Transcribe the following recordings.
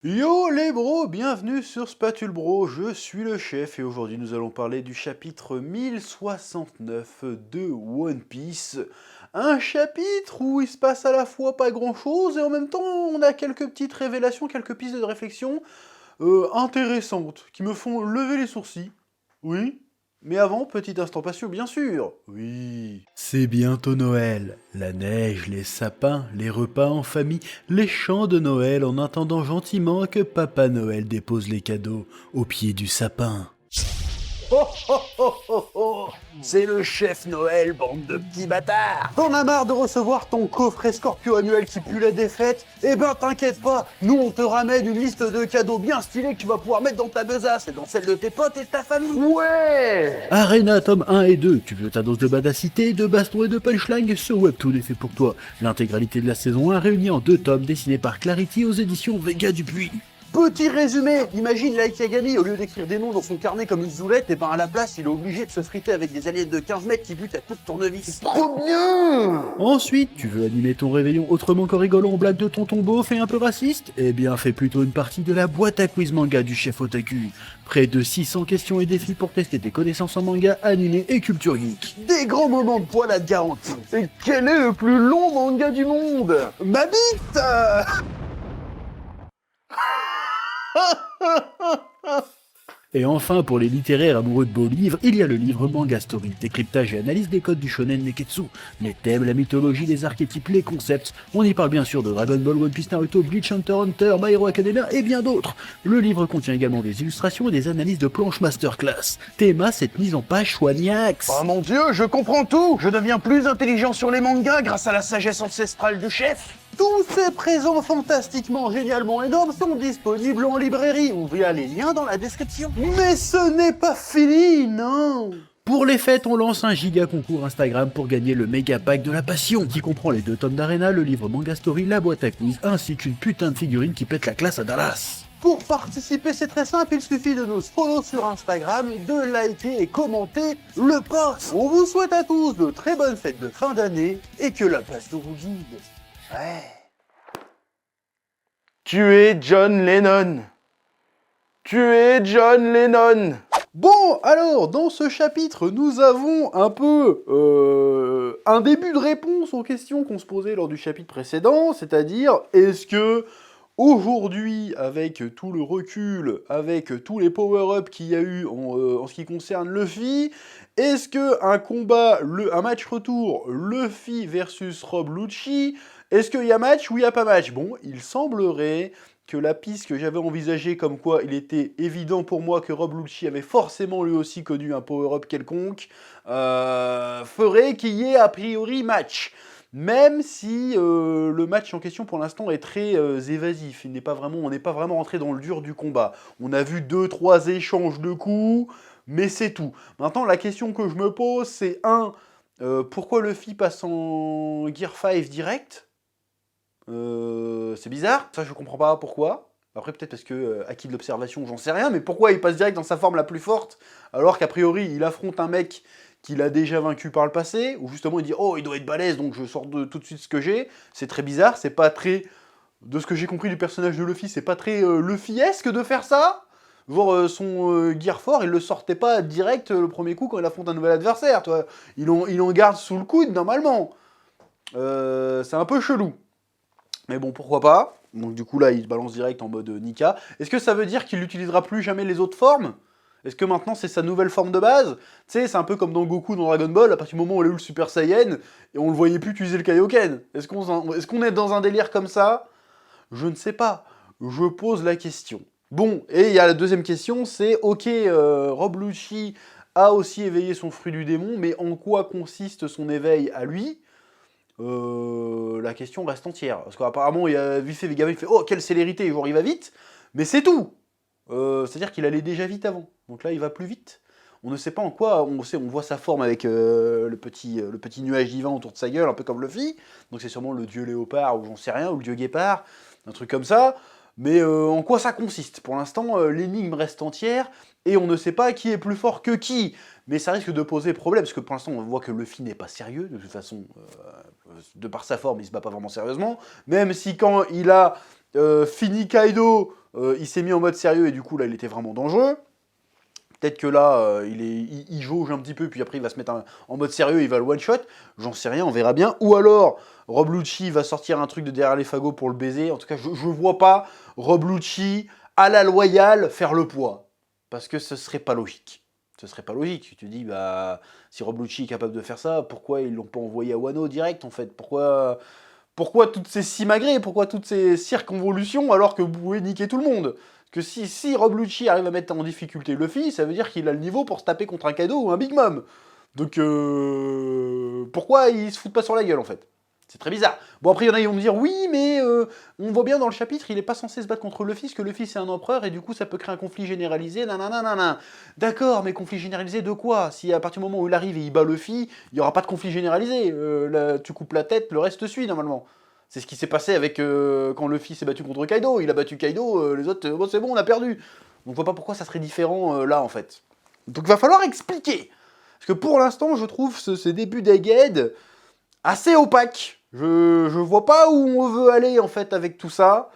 Yo les bros, bienvenue sur Spatule Bro, je suis le chef et aujourd'hui nous allons parler du chapitre 1069 de One Piece. Un chapitre où il se passe à la fois pas grand chose et en même temps on a quelques petites révélations, quelques pistes de réflexion intéressantes qui me font lever les sourcils. Oui, mais avant, petit instant patient bien sûr. Oui. C'est bientôt Noël. La neige, les sapins, les repas en famille, les chants de Noël en attendant gentiment que Papa Noël dépose les cadeaux au pied du sapin. Oh oh oh oh oh! C'est le chef Noël, bande de petits bâtards! T'en as marre de recevoir ton coffret Scorpio annuel qui pue la défaite? Eh ben t'inquiète pas, nous on te ramène une liste de cadeaux bien stylés que tu vas pouvoir mettre dans ta besace et dans celle de tes potes et de ta famille! Ouais! Arena tome 1 et 2, tu veux ta dose de badacité, de baston et de punchline? Ce webtoon est fait pour toi. L'intégralité de la saison 1 réunie en 2 tomes dessinés par Clarity aux éditions Vega Dupuis. Petit résumé, imagine Light Yagami, au lieu d'écrire des noms dans son carnet comme une zoulette, et ben à la place il est obligé de se friter avec des aliens de 15 mètres qui butent à coups de tournevis. Trop bien! Ensuite, tu veux animer ton réveillon autrement qu'en rigolant aux blagues de tonton beauf et un peu raciste? Eh bien fais plutôt une partie de la boîte à quiz manga du chef Otaku. Près de 600 questions et défis pour tester tes connaissances en manga, animé et culture geek. Des grands moments de poilade garantis. Et quel est le plus long manga du monde? Ma bite! Et enfin, pour les littéraires amoureux de beaux livres, il y a le livre Manga Story, décryptage et analyse des codes du shonen neketsu. Les thèmes, la mythologie, les archétypes, les concepts. On y parle bien sûr de Dragon Ball, One Piece, Naruto, Bleach, Hunter, Hunter, My Hero Academia et bien d'autres. Le livre contient également des illustrations et des analyses de planches masterclass. Théma, cette mise en page soignax. Oh mon dieu, je comprends tout! Je deviens plus intelligent sur les mangas grâce à la sagesse ancestrale du chef! Tous ces présents fantastiquement, génialement énormes sont disponibles en librairie ou via les liens dans la description. Mais ce n'est pas fini, non! Pour les fêtes, on lance un giga concours Instagram pour gagner le méga pack de la passion, qui comprend les 2 tomes d'Arena, le livre Manga Story, la boîte à quiz, ainsi qu'une putain de figurine qui pète la classe à Dallas. Pour participer, c'est très simple, il suffit de nous follow sur Instagram, de liker et commenter le post. On vous souhaite à tous de très bonnes fêtes de fin d'année et que la passion vous guide. Ouais. Tu es John Lennon. Tu es John Lennon. Bon, alors, dans ce chapitre, nous avons un peu un début de réponse aux questions qu'on se posait lors du chapitre précédent, c'est-à-dire, est-ce que aujourd'hui, avec tout le recul, avec tous les power-ups qu'il y a eu en ce qui concerne Luffy, est-ce que un match retour, Luffy versus Rob Lucci, est-ce qu'il y a match ou il n'y a pas match? Bon, il semblerait que la piste que j'avais envisagée comme quoi il était évident pour moi que Rob Lucci avait forcément lui aussi connu un power-up quelconque, ferait qu'il y ait a priori match. Même si le match en question pour l'instant est très évasif, on n'est pas vraiment rentré dans le dur du combat. On a vu 2-3 échanges de coups, mais c'est tout. Maintenant la question que je me pose c'est pourquoi Luffy passe en Gear 5 direct? C'est bizarre, ça je comprends pas pourquoi. Après peut-être parce que acquis de l'observation, j'en sais rien, mais pourquoi il passe direct dans sa forme la plus forte alors qu'a priori il affronte un mec qu'il a déjà vaincu par le passé, ou justement il dit oh il doit être balèze donc je sors tout de suite ce que j'ai. C'est très bizarre, c'est pas très, de ce que j'ai compris du personnage de Luffy, c'est pas très Luffy-esque de faire ça. Voir son Gear fort, il le sortait pas direct le premier coup quand il affronte un nouvel adversaire, toi. Il en garde sous le coude normalement. C'est un peu chelou. Mais bon, pourquoi pas. Donc du coup là, il se balance direct en mode Nika. Est-ce que ça veut dire qu'il n'utilisera plus jamais les autres formes? Est-ce que maintenant c'est sa nouvelle forme de base? Tu sais, c'est un peu comme dans Goku dans Dragon Ball, à partir du moment où il a eu le Super Saiyan, et on le voyait plus utiliser le Kaioken. Est-ce qu'on est dans un délire comme ça? Je ne sais pas. Je pose la question. Bon, et il y a la deuxième question, c'est ok, Rob Lucci a aussi éveillé son fruit du démon, mais en quoi consiste son éveil à lui? La question reste entière. Parce qu'apparemment, il y a vite fait Vegapunk, il fait oh quelle célérité, genre il va vite, mais c'est tout. C'est-à-dire qu'il allait déjà vite avant. Donc là, il va plus vite. On ne sait pas en quoi. On voit sa forme avec le petit nuage divin autour de sa gueule, un peu comme Luffy. Donc c'est sûrement le dieu léopard ou j'en sais rien, ou le dieu guépard, un truc comme ça. Mais en quoi ça consiste? Pour l'instant, l'énigme reste entière et on ne sait pas qui est plus fort que qui. Mais ça risque de poser problème parce que pour l'instant, on voit que Luffy n'est pas sérieux. De toute façon, de par sa forme, il se bat pas vraiment sérieusement. Même si quand il a fini Kaido, il s'est mis en mode sérieux et du coup là il était vraiment dangereux. Peut-être que là, il jauge un petit peu, puis après il va se mettre en mode sérieux, il va le one-shot. J'en sais rien, on verra bien. Ou alors, Rob Lucci va sortir un truc de derrière les fagots pour le baiser. En tout cas, je vois pas Rob Lucci, à la loyale, faire le poids. Parce que ce serait pas logique. Ce serait pas logique. Tu te dis, bah, si Rob Lucci est capable de faire ça, pourquoi ils l'ont pas envoyé à Wano direct, en fait? Pourquoi toutes ces simagrées? Pourquoi toutes ces circonvolutions alors que vous pouvez niquer tout le monde? Que si Rob Lucci arrive à mettre en difficulté Luffy, ça veut dire qu'il a le niveau pour se taper contre un Kaido ou un Big Mom. Donc pourquoi il se fout pas sur la gueule en fait? C'est très bizarre. Bon après il y en a qui vont me dire oui mais on voit bien dans le chapitre il est pas censé se battre contre Luffy parce que Luffy c'est un empereur et du coup ça peut créer un conflit généralisé, nanana. D'accord mais conflit généralisé de quoi? Si à partir du moment où il arrive et il bat Luffy, il y aura pas de conflit généralisé. Là, tu coupes la tête, le reste suit normalement. C'est ce qui s'est passé avec quand Luffy s'est battu contre Kaido. Il a battu Kaido, les autres, bon, c'est bon, on a perdu. Donc on voit pas pourquoi ça serait différent là en fait. Donc il va falloir expliquer. Parce que pour l'instant, je trouve ce début d'Egghead assez opaque. Je vois pas où on veut aller en fait avec tout ça.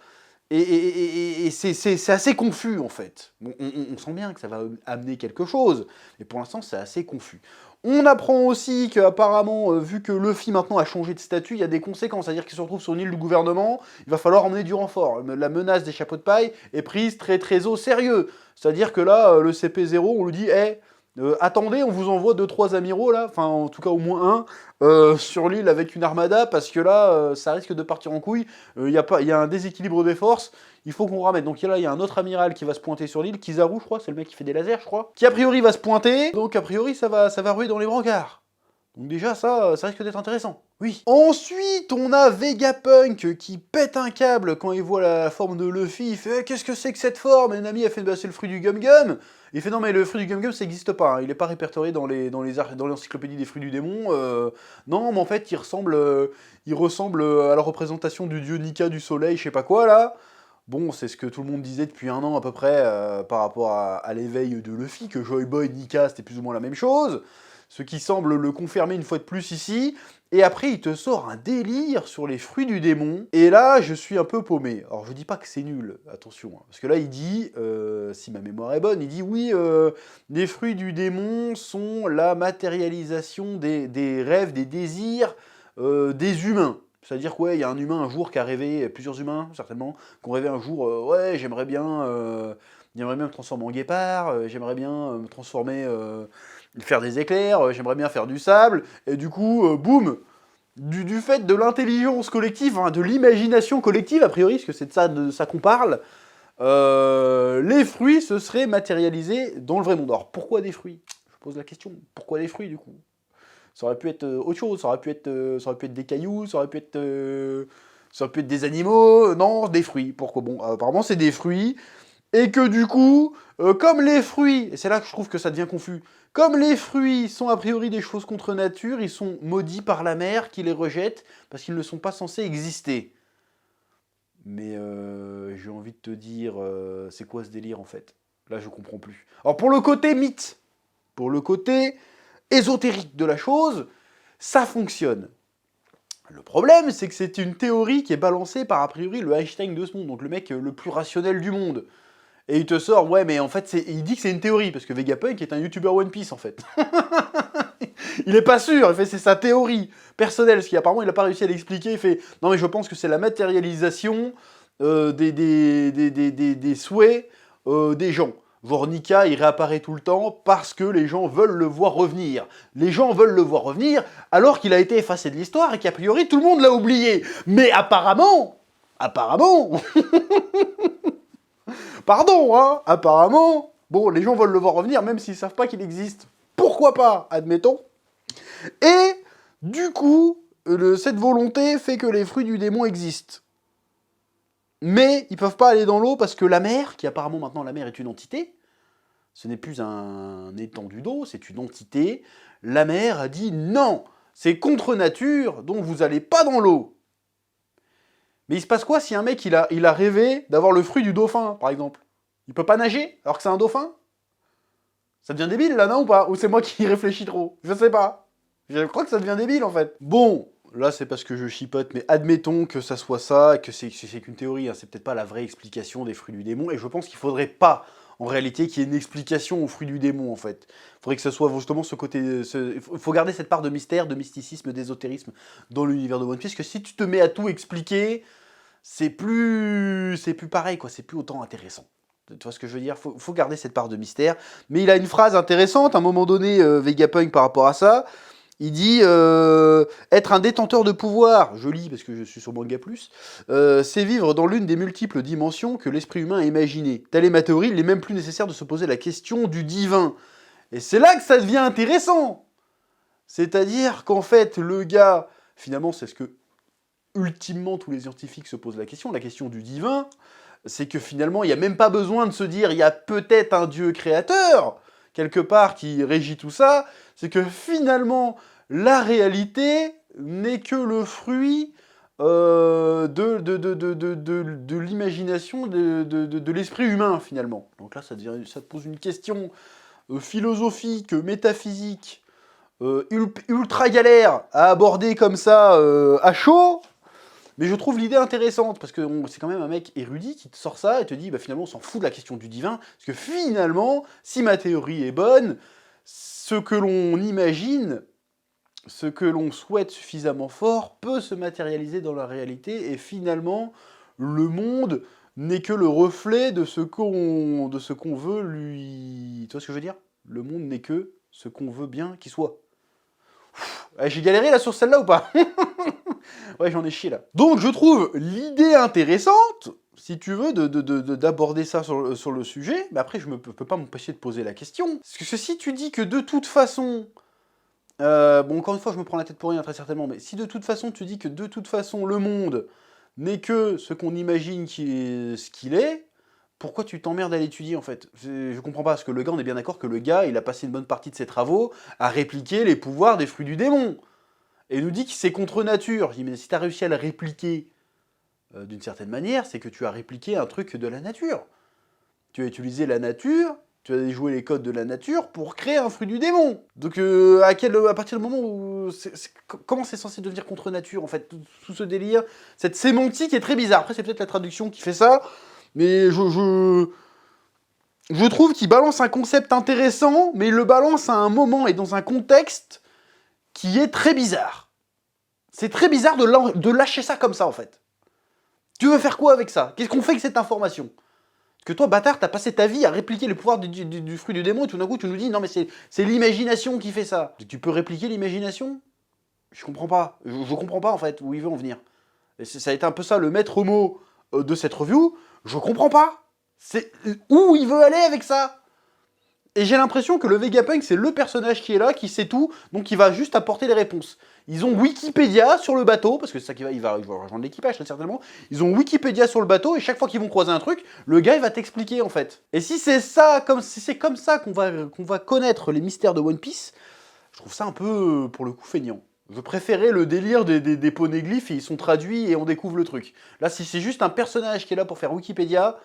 Et c'est assez confus en fait. Bon, on sent bien que ça va amener quelque chose. Mais pour l'instant, c'est assez confus. On apprend aussi qu'apparemment, vu que Luffy maintenant a changé de statut, il y a des conséquences. C'est-à-dire qu'il se retrouve sur une île du gouvernement, il va falloir emmener du renfort. La menace des chapeaux de paille est prise très au sérieux. C'est-à-dire que là, le CP0, on lui dit hey, attendez, on vous envoie 2-3 amiraux là, enfin en tout cas au moins un, sur l'île avec une armada, parce que là, ça risque de partir en couille. Il y a un déséquilibre des forces. Il faut qu'on ramène. Donc là, il y a un autre amiral qui va se pointer sur l'île, Kizaru, je crois, c'est le mec qui fait des lasers, je crois, qui a priori va se pointer. Donc a priori, ça va ruer dans les brancards. Donc déjà, ça risque d'être intéressant. Oui. Ensuite, on a Vegapunk qui pète un câble quand il voit la forme de Luffy. Il fait qu'est-ce que c'est que cette forme? Et Nami a fait c'est le fruit du gum-gum. Il fait non mais le fruit du gum-gum ça n'existe pas. Hein. Il n'est pas répertorié dans l'encyclopédie des fruits du démon. Non, mais en fait, il ressemble à la représentation du dieu Nika du soleil, je sais pas quoi là. Bon, c'est ce que tout le monde disait depuis un an à peu près par rapport à l'éveil de Luffy, que Joy Boy et Nika c'était plus ou moins la même chose. Ce qui semble le confirmer une fois de plus ici. Et après, il te sort un délire sur les fruits du démon. Et là, je suis un peu paumé. Alors, je dis pas que c'est nul, attention. Hein, parce que là, il dit, si ma mémoire est bonne, il dit oui, les fruits du démon sont la matérialisation des rêves, des désirs des humains. C'est-à-dire qu'il y a un humain un jour qui a rêvé, plusieurs humains certainement, qui ont rêvé un jour, ouais, j'aimerais bien me transformer en guépard, j'aimerais bien me transformer, faire des éclairs, j'aimerais bien faire du sable, et du coup, boum, du fait de l'intelligence collective, hein, de l'imagination collective, a priori, parce que c'est de ça qu'on parle, les fruits se seraient matérialisés dans le vrai monde. Alors pourquoi des fruits? Je pose la question, pourquoi des fruits du coup? Ça aurait pu être autre chose, ça aurait pu être des cailloux, ça aurait pu être des animaux, non, des fruits. Pourquoi? Bon, apparemment c'est des fruits, et que du coup, comme les fruits, et c'est là que je trouve que ça devient confus, comme les fruits sont a priori des choses contre nature, ils sont maudits par la mer qui les rejette, parce qu'ils ne sont pas censés exister. Mais j'ai envie de te dire, c'est quoi ce délire en fait? Là je comprends plus. Alors pour le côté mythe, pour le côté ésotérique de la chose, ça fonctionne. Le problème, c'est que c'est une théorie qui est balancée par a priori le Einstein de ce monde, donc le mec le plus rationnel du monde. Et il te sort, ouais, mais en fait, il dit que c'est une théorie, parce que Vegapunk est un YouTuber One Piece, en fait. Il est pas sûr, il fait c'est sa théorie personnelle, parce qu'apparemment il a pas réussi à l'expliquer, il fait, non mais je pense que c'est la matérialisation des souhaits des gens. Vornica, il réapparaît tout le temps parce que les gens veulent le voir revenir. Les gens veulent le voir revenir alors qu'il a été effacé de l'histoire et qu'a priori tout le monde l'a oublié. Mais apparemment, pardon, hein, apparemment, bon, les gens veulent le voir revenir même s'ils savent pas qu'il existe. Pourquoi pas, admettons. Et du coup, cette volonté fait que les fruits du démon existent. Mais ils peuvent pas aller dans l'eau parce que la mer, qui apparemment maintenant la mer est une entité, ce n'est plus un étendu d'eau, c'est une entité. La mer a dit non, c'est contre nature, donc vous allez pas dans l'eau. Mais il se passe quoi si un mec il a rêvé d'avoir le fruit du dauphin, par exemple? Il peut pas nager alors que c'est un dauphin? Ça devient débile là, non ou pas? Ou c'est moi qui réfléchis trop? Je sais pas. Je crois que ça devient débile en fait. Bon, là c'est parce que je chipote, mais admettons que ça soit ça, que c'est qu'une théorie, hein, c'est peut-être pas la vraie explication des fruits du démon, et je pense qu'il faudrait pas, en réalité, qu'il y ait une explication aux fruits du démon, en fait. Il faudrait que ce soit justement ce côté... Il faut garder cette part de mystère, de mysticisme, d'ésotérisme dans l'univers de One Piece, que si tu te mets à tout expliquer, c'est plus pareil, quoi, c'est plus autant intéressant. Tu vois ce que je veux dire? Faut garder cette part de mystère. Mais il a une phrase intéressante, à un moment donné, Vegapunk, par rapport à ça. Il dit être un détenteur de pouvoir, je lis parce que je suis sur Manga Plus, c'est vivre dans l'une des multiples dimensions que l'esprit humain a imaginées. Telle est ma théorie, il n'est même plus nécessaire de se poser la question du divin. Et c'est là que ça devient intéressant. C'est-à-dire qu'en fait, le gars, finalement, c'est ce que ultimement tous les scientifiques se posent la question du divin, c'est que finalement, il n'y a même pas besoin de se dire il y a peut-être un Dieu créateur, quelque part, qui régit tout ça, c'est que finalement, la réalité n'est que le fruit de l'imagination de l'esprit humain, finalement. Donc là, ça te pose une question philosophique, métaphysique, ultra galère à aborder comme ça, à chaud. Mais je trouve l'idée intéressante, parce que c'est quand même un mec érudit qui te sort ça et te dit, bah finalement on s'en fout de la question du divin, parce que finalement, si ma théorie est bonne, ce que l'on imagine, ce que l'on souhaite suffisamment fort, peut se matérialiser dans la réalité, et finalement, le monde n'est que le reflet de ce qu'on veut lui... Tu vois ce que je veux dire? Le monde n'est que ce qu'on veut bien qu'il soit. J'ai galéré là sur celle-là ou pas? Ouais, j'en ai chié là. Donc je trouve l'idée intéressante, si tu veux, d'aborder ça sur le sujet, mais après je peux pas m'empêcher de poser la question. Parce que si tu dis que de toute façon... bon, encore une fois, je me prends la tête pour rien, très certainement, mais si de toute façon tu dis que de toute façon le monde n'est que ce qu'on imagine ce qu'il est, pourquoi tu t'emmerdes à l'étudier en fait? Je comprends pas, parce que le gars, on est bien d'accord que le gars, il a passé une bonne partie de ses travaux à répliquer les pouvoirs des fruits du démon. Et il nous dit que c'est contre nature. Je dis, mais si tu as réussi à le répliquer d'une certaine manière, c'est que tu as répliqué un truc de la nature. Tu as utilisé la nature, tu as joué les codes de la nature pour créer un fruit du démon. Donc à partir du moment où... comment c'est censé devenir contre nature, en fait, tout ce délire? Cette sémantique est très bizarre. Après, c'est peut-être la traduction qui fait ça, mais je trouve qu'il balance un concept intéressant, mais il le balance à un moment et dans un contexte qui est très bizarre. C'est très bizarre de lâcher ça comme ça, en fait. Tu veux faire quoi avec ça? Qu'est-ce qu'on fait avec cette information? Parce que toi, bâtard, t'as passé ta vie à répliquer les pouvoirs du fruit du démon, et tout d'un coup, tu nous dis, non mais c'est l'imagination qui fait ça. Tu peux répliquer l'imagination? Je comprends pas. Je comprends pas, en fait, où il veut en venir. Et ça a été un peu ça, le maître mot de cette review. Je comprends pas. C'est où il veut aller avec ça? Et j'ai l'impression que le Vegapunk, c'est le personnage qui est là, qui sait tout, donc il va juste apporter les réponses. Ils ont Wikipédia sur le bateau, parce que c'est ça il va rejoindre l'équipage, très certainement. Ils ont Wikipédia sur le bateau, et chaque fois qu'ils vont croiser un truc, le gars, il va t'expliquer, en fait. Et si c'est ça, si c'est comme ça qu'on va connaître les mystères de One Piece, je trouve ça un peu, pour le coup, feignant. Je préférais le délire des poneglyphes, et ils sont traduits, et on découvre le truc. Là, si c'est juste un personnage qui est là pour faire Wikipédia...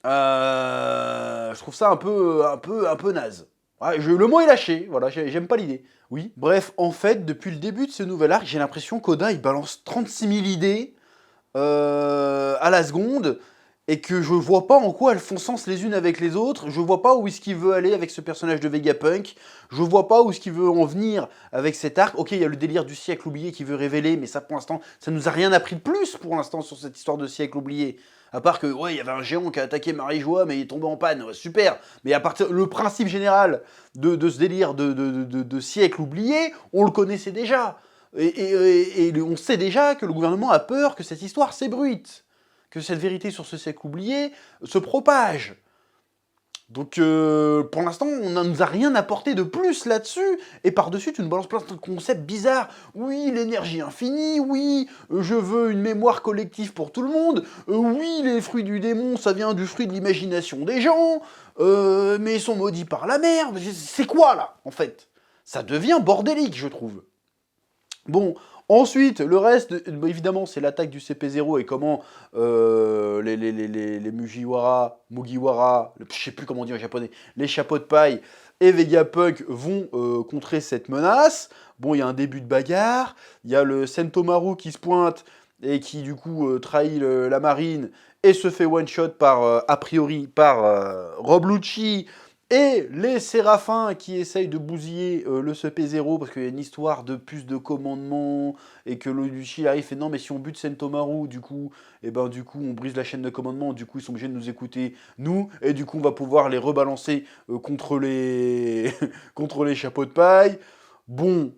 je trouve ça un peu naze. Ouais, le mot est lâché, voilà, j'aime pas l'idée. Oui, bref, en fait, depuis le début de ce nouvel arc, j'ai l'impression qu'Oda, il balance 36 000 idées à la seconde, et que je vois pas en quoi elles font sens les unes avec les autres, je vois pas où est-ce qu'il veut aller avec ce personnage de Vegapunk, je vois pas où est-ce qu'il veut en venir avec cet arc. Ok, il y a le délire du siècle oublié qui veut révéler, mais ça, pour l'instant, ça nous a rien appris de plus, pour l'instant, sur cette histoire de siècle oublié. À part que, ouais, il y avait un géant qui a attaqué Marie-Joie, mais il est tombé en panne, ouais, super. Mais à partir, le principe général de ce délire de siècle oublié, on le connaissait déjà. Et on sait déjà que le gouvernement a peur que cette histoire s'ébruite, que cette vérité sur ce siècle oublié se propage. Donc, pour l'instant, on ne nous a rien apporté de plus là-dessus, et par-dessus, tu nous balances plein de concepts bizarres. Oui, l'énergie infinie, oui, je veux une mémoire collective pour tout le monde, oui, les fruits du démon, ça vient du fruit de l'imagination des gens, mais ils sont maudits par la mer. C'est quoi, là, en fait? Ça devient bordélique, je trouve. Bon, Ensuite, le reste, évidemment, c'est l'attaque du CP0 et comment les Mugiwara, je sais plus comment dire en japonais, les chapeaux de paille et Vegapunk vont contrer cette menace. Bon, il y a un début de bagarre, il y a le Sentomaru qui se pointe et qui du coup trahit la marine et se fait one-shot par, a priori, par Rob Lucci et les Séraphins qui essayent de bousiller le CP0 parce qu'il y a une histoire de puce de commandement et que le Lucci arrive et non mais si on bute Sentomaru du coup, et ben du coup on brise la chaîne de commandement, du coup ils sont obligés de nous écouter nous et du coup on va pouvoir les rebalancer contre les contre les chapeaux de paille. Bon,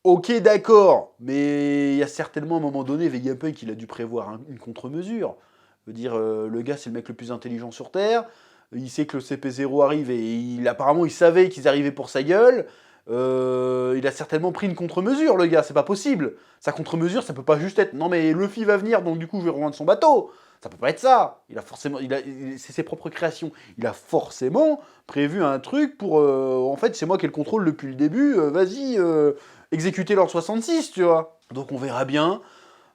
ok, d'accord, mais il y a certainement un moment donné, Vegapunk, il a dû prévoir une contre-mesure. Je veux dire, le gars, c'est le mec le plus intelligent sur Terre. Il sait que le CP0 arrive et apparemment, il savait qu'ils arrivaient pour sa gueule. Il a certainement pris une contre-mesure, le gars, c'est pas possible. Sa contre-mesure, ça peut pas juste être non, mais Luffy va venir, donc du coup, je vais rejoindre son bateau. Ça peut pas être ça. Il a forcément, c'est ses propres créations. Il a forcément prévu un truc pour. En fait, c'est moi qui ai le contrôle depuis le début. Vas-y, exécuter l'ordre 66, tu vois. Donc on verra bien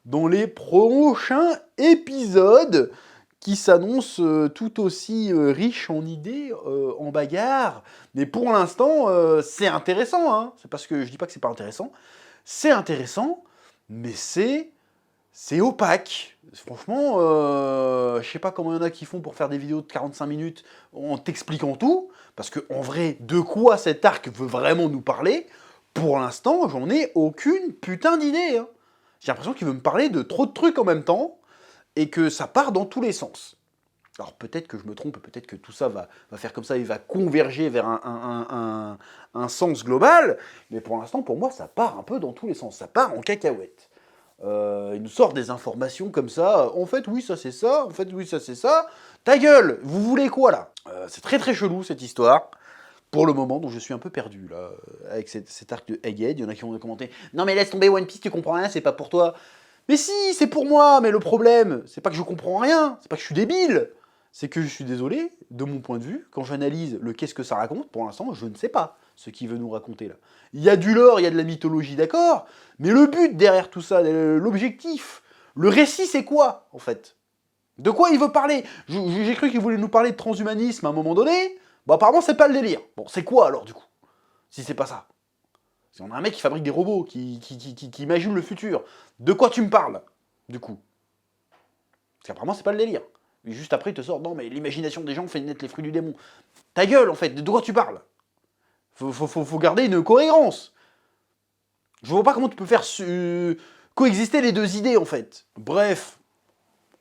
dans les prochains épisodes qui s'annoncent tout aussi riches en idées, en bagarre. Mais pour l'instant, c'est intéressant. Hein. C'est parce que je dis pas que c'est pas intéressant. C'est intéressant, mais c'est opaque. Franchement, je sais pas comment il y en a qui font pour faire des vidéos de 45 minutes en t'expliquant tout. Parce que en vrai, de quoi cet arc veut vraiment nous parler? Pour l'instant, j'en ai aucune putain d'idée. Hein. J'ai l'impression qu'il veut me parler de trop de trucs en même temps et que ça part dans tous les sens. Alors peut-être que je me trompe, peut-être que tout ça va faire comme ça, il va converger vers un sens global, mais pour l'instant, pour moi, ça part un peu dans tous les sens, ça part en cacahuète. Il nous sort des informations comme ça, en fait oui ça c'est ça, en fait oui ça c'est ça, ta gueule, vous voulez quoi là? C'est très très chelou cette histoire. Pour le moment, donc je suis un peu perdu là, avec cet arc de Egghead. Il y en a qui ont commenté non mais laisse tomber One Piece, tu comprends rien, c'est pas pour toi. Mais si, c'est pour moi, mais le problème, c'est pas que je comprends rien, c'est pas que je suis débile, c'est que je suis désolé, de mon point de vue, quand j'analyse le qu'est-ce que ça raconte, pour l'instant, je ne sais pas ce qu'il veut nous raconter là. Il y a du lore, il y a de la mythologie, d'accord, mais le but derrière tout ça, l'objectif, le récit, c'est quoi en fait? De quoi il veut parler? J'ai cru qu'il voulait nous parler de transhumanisme à un moment donné. Bon, apparemment, c'est pas le délire. Bon, c'est quoi alors, du coup? Si c'est pas ça. Si on a un mec qui fabrique des robots, qui imagine le futur, de quoi tu me parles, du coup? Parce qu'apparemment, c'est pas le délire. Et juste après, il te sort, non, mais l'imagination des gens fait naître les fruits du démon. Ta gueule, en fait, de quoi tu parles? Faut garder une cohérence. Je vois pas comment tu peux faire coexister les deux idées, en fait. Bref.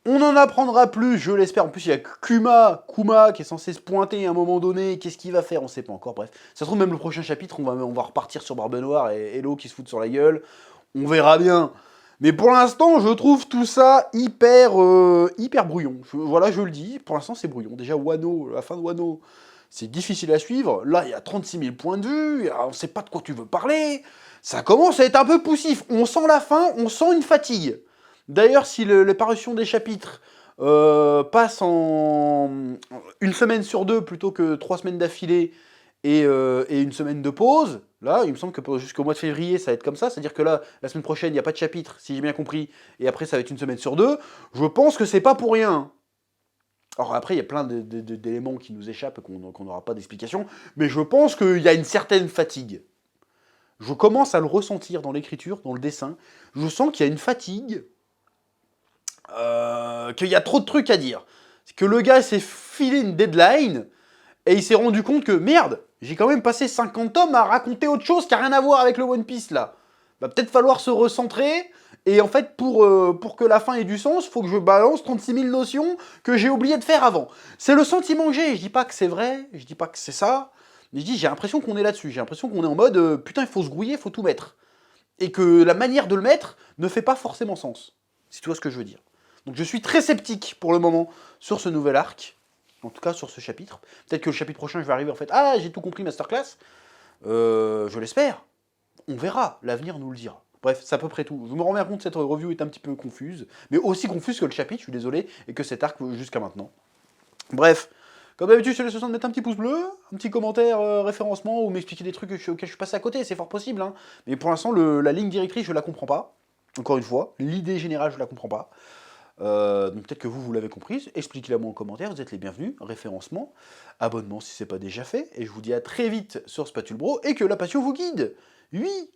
On en apprendra plus, je l'espère. En plus, il y a Kuma qui est censé se pointer à un moment donné. Qu'est-ce qu'il va faire? On sait pas encore. Bref, ça se trouve même le prochain chapitre, on va repartir sur Barbe Noire et Hello qui se foutent sur la gueule. On verra bien. Mais pour l'instant, je trouve tout ça hyper brouillon. Voilà, je le dis. Pour l'instant, c'est brouillon. Déjà, Wano, la fin de Wano, c'est difficile à suivre. Là, il y a 36 000 points de vue. On sait pas de quoi tu veux parler. Ça commence à être un peu poussif. On sent la fin, on sent une fatigue. D'ailleurs, si les parutions des chapitres passent en une semaine sur deux plutôt que 3 semaines d'affilée et une semaine de pause, là, il me semble que jusqu'au mois de février, ça va être comme ça. C'est-à-dire que là, la semaine prochaine, il n'y a pas de chapitre, si j'ai bien compris, et après, ça va être une semaine sur deux. Je pense que c'est pas pour rien. Alors après, il y a plein d'éléments qui nous échappent, qu'on n'aura pas d'explication, mais je pense qu'il y a une certaine fatigue. Je commence à le ressentir dans l'écriture, dans le dessin. Je sens qu'il y a une fatigue. Qu'il y a trop de trucs à dire. C'est que le gars s'est filé une deadline et il s'est rendu compte que merde, j'ai quand même passé 50 tomes à raconter autre chose qui n'a rien à voir avec le One Piece là. Va peut-être falloir se recentrer et en fait pour que la fin ait du sens, faut que je balance 36 000 notions que j'ai oublié de faire avant. C'est le sentiment que j'ai. Je dis pas que c'est vrai, je dis pas que c'est ça, mais je dis j'ai l'impression qu'on est là-dessus. J'ai l'impression qu'on est en mode putain il faut se grouiller, il faut tout mettre. Et que la manière de le mettre ne fait pas forcément sens. Si tu vois ce que je veux dire. Donc je suis très sceptique pour le moment sur ce nouvel arc, en tout cas sur ce chapitre. Peut-être que le chapitre prochain je vais arriver en fait, ah j'ai tout compris masterclass, je l'espère, on verra, l'avenir nous le dira. Bref, c'est à peu près tout. Je me rends bien compte que cette review est un petit peu confuse, mais aussi confuse que le chapitre, je suis désolé, et que cet arc jusqu'à maintenant. Bref, Comme d'habitude, je te laisse le temps de mettre un petit pouce bleu, un petit commentaire référencement ou m'expliquer des trucs auxquels je suis passé à côté, c'est fort possible. Hein. Mais pour l'instant, la ligne directrice, je la comprends pas. Encore une fois, l'idée générale, je la comprends pas. Donc peut-être que vous l'avez comprise. Expliquez-la moi en commentaire, vous êtes les bienvenus. Référencement, abonnement si c'est pas déjà fait. Et je vous dis à très vite sur Spatule Bro et que la passion vous guide. Oui.